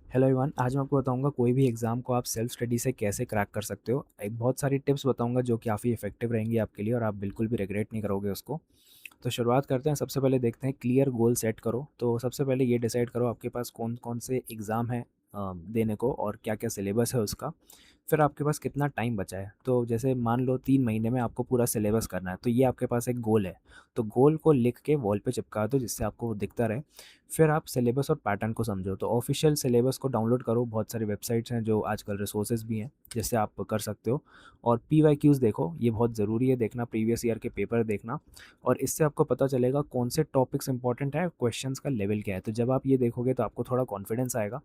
Hello everyone, आज मैं आपको बताऊंगा कोई भी एग्ज़ाम को आप सेल्फ स्टडी से कैसे क्रैक कर सकते हो। एक बहुत सारी टिप्स बताऊंगा जो कि काफ़ी इफेक्टिव रहेंगी आपके लिए और आप बिल्कुल भी रिग्रेट नहीं करोगे उसको। तो शुरुआत करते हैं। सबसे पहले देखते हैं, क्लियर गोल सेट करो। तो सबसे पहले ये डिसाइड करो आपके पास कौन कौन से एग्ज़ाम हैं देने को और क्या क्या सिलेबस है उसका। फिर आपके पास कितना टाइम बचा है। तो जैसे मान लो 3 महीने में आपको पूरा सिलेबस करना है, तो ये आपके पास एक गोल है। तो गोल को लिख के वॉल पे चिपका दो जिससे आपको वो दिखता रहे। फिर आप सिलेबस और पैटर्न को समझो। तो ऑफिशियल सिलेबस को डाउनलोड करो। बहुत सारी वेबसाइट्स हैं जो आजकल रिसोर्सेज भी हैं जिससे आप कर सकते हो। और PYQs देखो, ये बहुत ज़रूरी है देखना, प्रीवियस ईयर के पेपर देखना। और इससे आपको पता चलेगा कौन से टॉपिक्स इंपॉर्टेंट है, क्वेश्चंस का लेवल क्या है। तो जब आप ये देखोगे तो आपको थोड़ा कॉन्फिडेंस आएगा।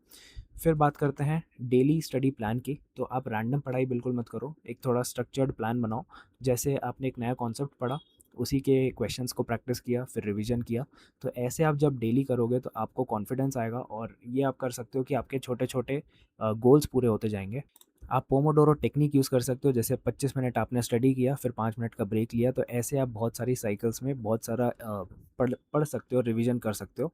फिर बात करते हैं डेली स्टडी प्लान की। तो आप रैंडम पढ़ाई बिल्कुल मत करो, एक थोड़ा स्ट्रक्चर्ड प्लान बनाओ। जैसे आपने एक नया कॉन्सेप्ट पढ़ा, उसी के क्वेश्चंस को प्रैक्टिस किया, फिर रिवीजन किया। तो ऐसे आप जब डेली करोगे तो आपको कॉन्फिडेंस आएगा और ये आप कर सकते हो कि आपके छोटे छोटे गोल्स पूरे होते जाएंगे। आप पोमोडोरो टेक्निक यूज़ कर सकते हो। जैसे 25 मिनट आपने स्टडी किया, फिर 5 मिनट का ब्रेक लिया। तो ऐसे आप बहुत सारी साइकिल्स में बहुत सारा पढ़ पढ़ सकते हो, रिवीजन कर सकते हो।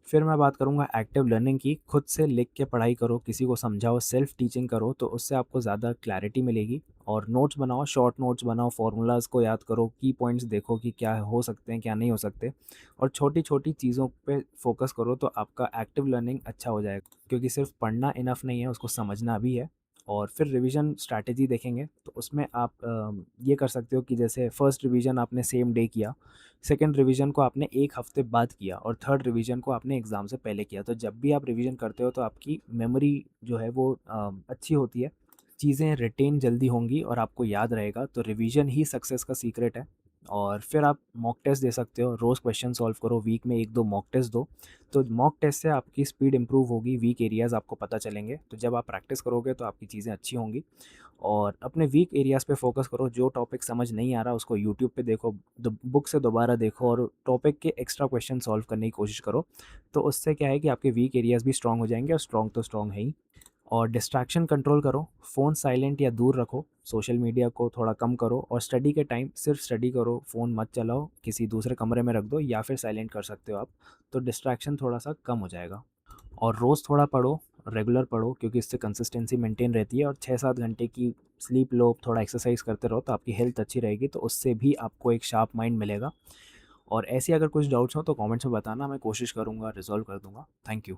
फिर मैं बात करूँगा एक्टिव लर्निंग की। खुद से लिख के पढ़ाई करो, किसी को समझाओ, सेल्फ टीचिंग करो, तो उससे आपको ज़्यादा क्लैरिटी मिलेगी। और नोट्स बनाओ, शॉर्ट नोट्स बनाओ, फार्मूलाज़ को याद करो, की पॉइंट्स देखो कि क्या हो सकते हैं, क्या नहीं हो सकते। और छोटी-छोटी चीज़ों पे फोकस करो तो आपका एक्टिव लर्निंग अच्छा हो जाएगा। क्योंकि सिर्फ पढ़ना इनफ नहीं है, उसको समझना भी है। और फिर रिवीजन स्ट्रैटेजी देखेंगे तो उसमें आप ये कर सकते हो कि जैसे फर्स्ट रिवीजन आपने सेम डे किया, सेकंड रिवीजन को आपने 1 हफ्ते बाद किया और थर्ड रिवीजन को आपने एग्ज़ाम से पहले किया। तो जब भी आप रिवीजन करते हो तो आपकी मेमोरी जो है वो अच्छी होती है, चीज़ें रिटेन जल्दी होंगी और आपको याद रहेगा। तो रिवीजन ही सक्सेस का सीक्रेट है। और फिर आप मॉक टेस्ट दे सकते हो, रोज़ क्वेश्चन सॉल्व करो, वीक में 1-2 मॉक टेस्ट दो। तो मॉक टेस्ट से आपकी स्पीड इंप्रूव होगी, वीक एरियाज़ आपको पता चलेंगे। तो जब आप प्रैक्टिस करोगे तो आपकी चीज़ें अच्छी होंगी। और अपने वीक एरियाज़ पे फ़ोकस करो। जो टॉपिक समझ नहीं आ रहा उसको यूट्यूब पे देखो, बुक से दोबारा देखो और टॉपिक के एक्स्ट्रा क्वेश्चन सॉल्व करने की कोशिश करो। तो उससे क्या है कि आपके वीक एरियाज़ भी स्ट्रॉन्ग हो जाएंगे और स्ट्रॉन्ग तो स्ट्रॉन्ग है ही। और डिस्ट्रैक्शन कंट्रोल करो, फ़ोन साइलेंट या दूर रखो, सोशल मीडिया को थोड़ा कम करो और स्टडी के टाइम सिर्फ स्टडी करो, फ़ोन मत चलाओ, किसी दूसरे कमरे में रख दो या फिर साइलेंट कर सकते हो आप। तो डिस्ट्रैक्शन थोड़ा सा कम हो जाएगा। और रोज़ थोड़ा पढ़ो, रेगुलर पढ़ो, क्योंकि इससे कंसिस्टेंसी मेंटेन रहती है। और 6-7 घंटे की स्लीप लो, थोड़ा एक्सरसाइज करते रहो तो आपकी हेल्थ अच्छी रहेगी। तो उससे भी आपको एक शार्प माइंड मिलेगा। और ऐसे अगर कुछ डाउट्स हो तो कमेंट्स में बताना, मैं कोशिश करूँगा रिज़ॉल्व कर दूँगा। Thank you.